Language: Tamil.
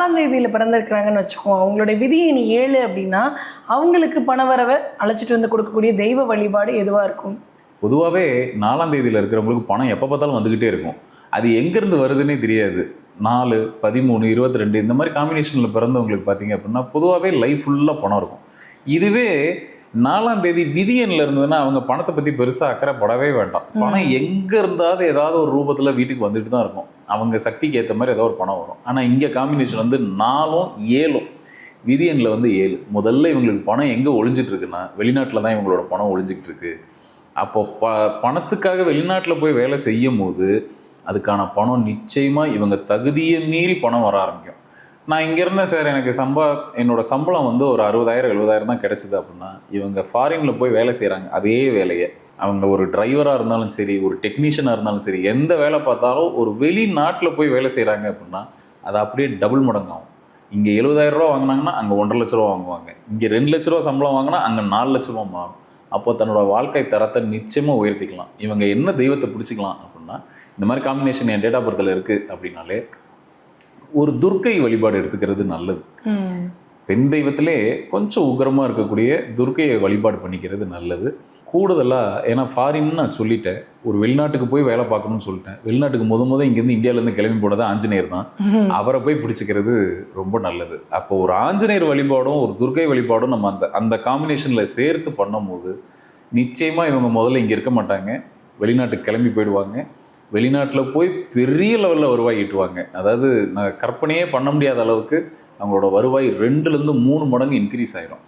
4ஆம் தேதியில் பிறந்திருக்கிறாங்கன்னு வச்சுக்கோம், அவங்களுடைய விதியை நீ 7 அப்படின்னா அவங்களுக்கு பணவரவை அழைச்சிட்டு வந்து கொடுக்கக்கூடிய தெய்வ வழிபாடு எதுவாக இருக்கும்? பொதுவாகவே 4ஆம் தேதியில் இருக்கிறவங்களுக்கு பணம் எப்போ பார்த்தாலும் வந்துக்கிட்டே இருக்கும். அது எங்கேருந்து வருதுன்னே தெரியாது. 4, 13, 22 இந்த மாதிரி காம்பினேஷனில் பிறந்தவங்களுக்கு பார்த்தீங்க அப்படின்னா பொதுவாகவே லைஃப் ஃபுல்லாக பணம் இருக்கும். இதுவே 4ஆம் தேதி விதி எண்ணில் இருந்ததுன்னா அவங்க பணத்தை பற்றி பெருசாக அக்கறைப்படவே வேண்டாம். பணம் எங்கே இருந்தாவது ஏதாவது ஒரு ரூபத்தில் வீட்டுக்கு வந்துட்டு தான் இருக்கும். அவங்க சக்திக்கு ஏற்ற மாதிரி ஏதோ ஒரு பணம் வரும். ஆனால் இங்கே காம்பினேஷன் வந்து 4ம் 7ம் விதி எண்ணில் வந்து 7. முதல்ல இவங்களுக்கு பணம் எங்கே ஒழிஞ்சிட்டு இருக்குன்னா வெளிநாட்டில் தான் இவங்களோட பணம் ஒழிஞ்சிக்கிட்டு இருக்கு. அப்போ பணத்துக்காக வெளிநாட்டில் போய் வேலை செய்யும் போது அதுக்கான பணம் நிச்சயமாக இவங்க தகுதியை மீறி பணம் வர ஆரம்பிக்கும். நான் இங்கே இருந்தேன் சார், எனக்கு என்னோட சம்பளம் வந்து ஒரு 60,000 70,000 தான் கிடைச்சிது அப்படின்னா இவங்க ஃபாரினில் போய் வேலை செய்கிறாங்க. அதே வேலையை அவங்க ஒரு டிரைவராக இருந்தாலும் சரி, ஒரு டெக்னீஷியனாக இருந்தாலும் சரி, எந்த வேலை பார்த்தாலும் ஒரு வெளிநாட்டில் போய் வேலை செய்கிறாங்க அப்படின்னா அது அப்படியே டபுள் மடங்காகும். இங்கே 70,000 ரூபா வாங்கினாங்கன்னா அங்கே 1.5 லட்ச ரூபா வாங்குவாங்க. இங்கே 2 லட்ச ரூபா சம்பளம் வாங்கினா அங்கே 4 லட்ச ரூபா மாறும். அப்போ தன்னோட வாழ்க்கை தரத்தை நிச்சயமாக உயர்த்திக்கலாம். இவங்க என்ன தெய்வத்தை பிடிச்சிக்கலாம் அப்படின்னா இந்த மாதிரி காம்பினேஷன் என் டேட் ஆஃப் பர்த்தில் இருக்குது அப்படின்னாலே ஒரு துர்க்கை வழிபாடு எடுத்துக்கிறது நல்லது. பெண் தெய்வத்திலே கொஞ்சம் உக்கிரமாக இருக்கக்கூடிய துர்க்கையை வழிபாடு பண்ணிக்கிறது நல்லது. கூடுதலாக ஏன்னா ஃபாரின்னு நான் சொல்லிட்டேன், ஒரு வெளிநாட்டுக்கு போய் வேலை பார்க்கணும்னு சொல்லிட்டேன். வெளிநாட்டுக்கு முத இங்கேருந்து இந்தியாவிலேருந்து கிளம்பி போனது ஆஞ்சநேயர் தான். அவரை போய் பிடிச்சிக்கிறது ரொம்ப நல்லது. அப்போ ஒரு ஆஞ்சநேயர் வழிபாடும் ஒரு துர்க்கை வழிபாடும் நம்ம அந்த காம்பினேஷனில் சேர்த்து பண்ணும்போது நிச்சயமாக இவங்க முதல்ல இங்கே இருக்க மாட்டாங்க, வெளிநாட்டுக்கு கிளம்பி போயிடுவாங்க. வெளிநாட்டில் போய் பெரிய லெவலில் வருவாய் ஈட்டுவாங்க. அதாவது நான் கற்பனையே பண்ண முடியாத அளவுக்கு அவங்களோட வருவாய் 2லேருந்து 3 மடங்கு இன்க்ரீஸ் ஆகிடும்.